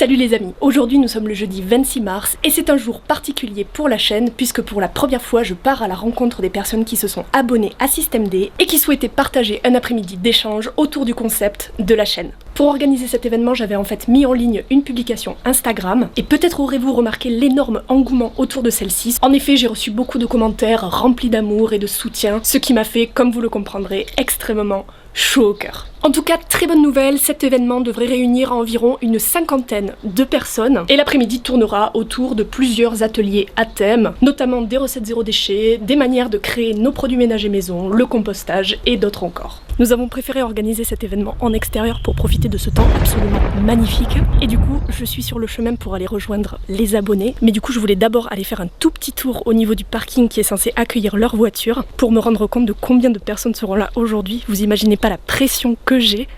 Salut les amis, aujourd'hui nous sommes le jeudi 26 mars et c'est un jour particulier pour la chaîne puisque pour la première fois je pars à la rencontre des personnes qui se sont abonnées à Systemd et qui souhaitaient partager un après-midi d'échange autour du concept de la chaîne. Pour organiser cet événement, j'avais en fait mis en ligne une publication Instagram et peut-être aurez-vous remarqué l'énorme engouement autour de celle-ci. En effet, j'ai reçu beaucoup de commentaires remplis d'amour et de soutien, ce qui m'a fait, comme vous le comprendrez, extrêmement chaud au cœur. En tout cas, très bonne nouvelle, cet événement devrait réunir environ une cinquantaine de personnes et l'après-midi tournera autour de plusieurs ateliers à thème, notamment des recettes zéro déchet, des manières de créer nos produits ménagers maison, le compostage et d'autres encore. Nous avons préféré organiser cet événement en extérieur pour profiter de ce temps absolument magnifique et du coup je suis sur le chemin pour aller rejoindre les abonnés, mais du coup je voulais d'abord aller faire un tout petit tour au niveau du parking qui est censé accueillir leur voiture pour me rendre compte de combien de personnes seront là aujourd'hui. Vous imaginez pas la pression que j'ai.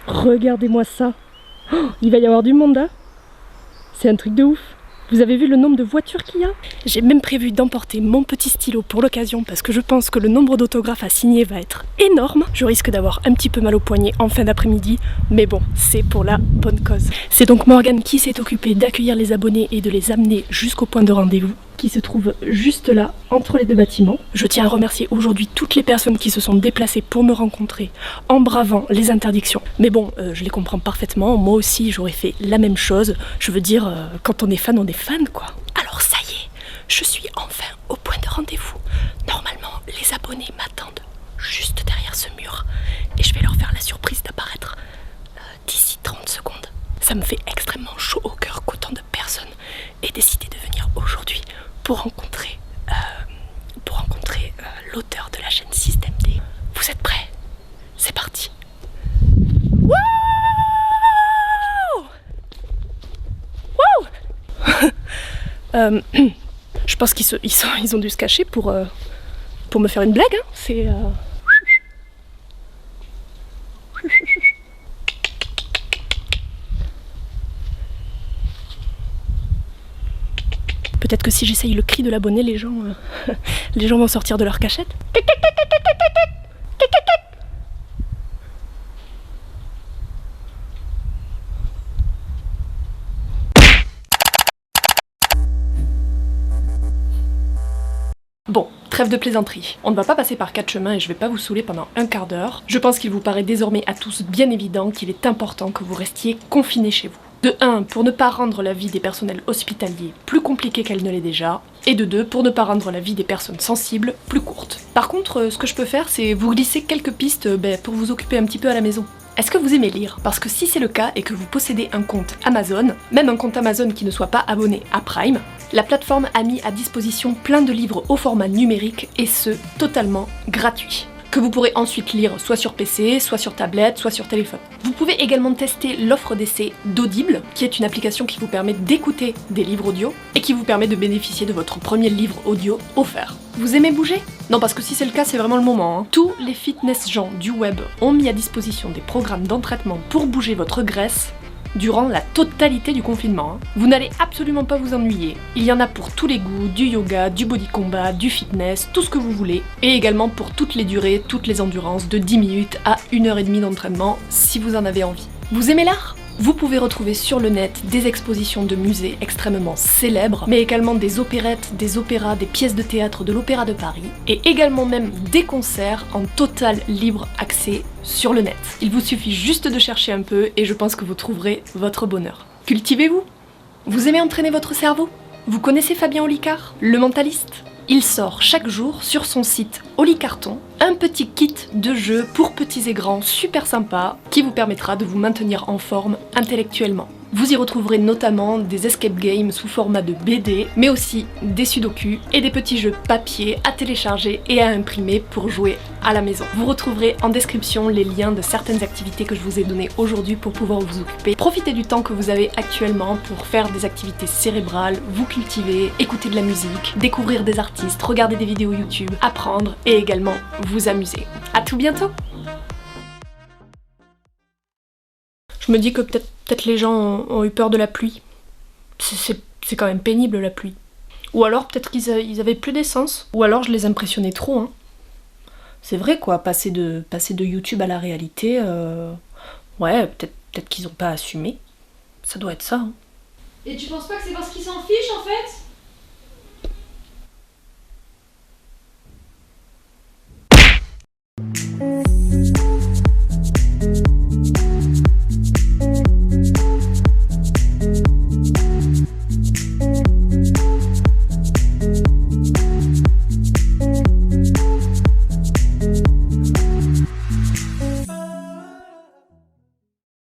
Regardez-moi ça, oh, il va y avoir du monde hein. C'est un truc de ouf. Vous avez vu le nombre de voitures qu'il y a? J'ai même prévu d'emporter mon petit stylo pour l'occasion parce que je pense que le nombre d'autographes à signer va être énorme. Je risque d'avoir un petit peu mal au poignet en fin d'après-midi, mais bon, c'est pour la bonne cause. C'est donc Morgane qui s'est occupée d'accueillir les abonnés et de les amener jusqu'au point de rendez-vous, qui se trouve juste là, entre les deux bâtiments. Je tiens à remercier aujourd'hui toutes les personnes qui se sont déplacées pour me rencontrer en bravant les interdictions. Mais bon, je les comprends parfaitement, moi aussi j'aurais fait la même chose. Je veux dire, quand on est fan quoi. Alors ça y est, je suis enfin au point de rendez-vous. Normalement, les abonnés m'attendent juste derrière ce mur et je vais leur faire la surprise d'apparaître d'ici 30 secondes. Ça me fait extrêmement chaud au cœur qu'autant de personnes aient décidé de venir aujourd'hui pour rencontrer l'auteur de la chaîne Systemd. Vous êtes prêts? C'est parti. Wouh! Je pense qu'ils ont dû se cacher pour me faire une blague. Hein. C'est peut-être que si j'essaye le cri de l'abonné, les gens vont sortir de leur cachette. Bon, trêve de plaisanterie. On ne va pas passer par 4 chemins et je vais pas vous saouler pendant un quart d'heure. Je pense qu'il vous paraît désormais à tous bien évident qu'il est important que vous restiez confinés chez vous. De 1, pour ne pas rendre la vie des personnels hospitaliers plus compliquée qu'elle ne l'est déjà, et de 2, pour ne pas rendre la vie des personnes sensibles plus courte. Par contre, ce que je peux faire, c'est vous glisser quelques pistes pour vous occuper un petit peu à la maison. Est-ce que vous aimez lire? Parce que si c'est le cas et que vous possédez un compte Amazon, même un compte Amazon qui ne soit pas abonné à Prime, la plateforme a mis à disposition plein de livres au format numérique et ce, totalement gratuit, que vous pourrez ensuite lire soit sur PC, soit sur tablette, soit sur téléphone. Vous pouvez également tester l'offre d'essai d'Audible, qui est une application qui vous permet d'écouter des livres audio et qui vous permet de bénéficier de votre premier livre audio offert. Vous aimez bouger? Non, parce que si c'est le cas, c'est vraiment le moment. Hein. Tous les fitness gens du web ont mis à disposition des programmes d'entraînement pour bouger votre graisse durant la totalité du confinement. Vous n'allez absolument pas vous ennuyer. Il y en a pour tous les goûts, du yoga, du body combat, du fitness, tout ce que vous voulez. Et également pour toutes les durées, toutes les endurances, de 10 minutes à 1h30 d'entraînement, si vous en avez envie. Vous aimez l'art ? Vous pouvez retrouver sur le net des expositions de musées extrêmement célèbres, mais également des opérettes, des opéras, des pièces de théâtre de l'Opéra de Paris, et également même des concerts en total libre accès sur le net. Il vous suffit juste de chercher un peu et je pense que vous trouverez votre bonheur. Cultivez-vous! Vous aimez entraîner votre cerveau? Vous connaissez Fabien Olicard, le mentaliste? Il sort chaque jour sur son site Olicarton un petit kit de jeux pour petits et grands super sympa qui vous permettra de vous maintenir en forme intellectuellement. Vous y retrouverez notamment des escape games sous format de BD, mais aussi des sudoku et des petits jeux papier à télécharger et à imprimer pour jouer à la maison. Vous retrouverez en description les liens de certaines activités que je vous ai données aujourd'hui pour pouvoir vous occuper. Profitez du temps que vous avez actuellement pour faire des activités cérébrales, vous cultiver, écouter de la musique, découvrir des artistes, regarder des vidéos YouTube, apprendre et également vous amuser. À tout bientôt! Je me dis que peut-être les gens ont eu peur de la pluie. C'est quand même pénible la pluie. Ou alors peut-être qu'ils avaient plus d'essence. Ou alors je les impressionnais trop. Hein. C'est vrai quoi, passer de YouTube à la réalité, ouais, peut-être qu'ils n'ont pas assumé. Ça doit être ça, hein. Et tu penses pas que c'est parce qu'ils s'en fichent en fait?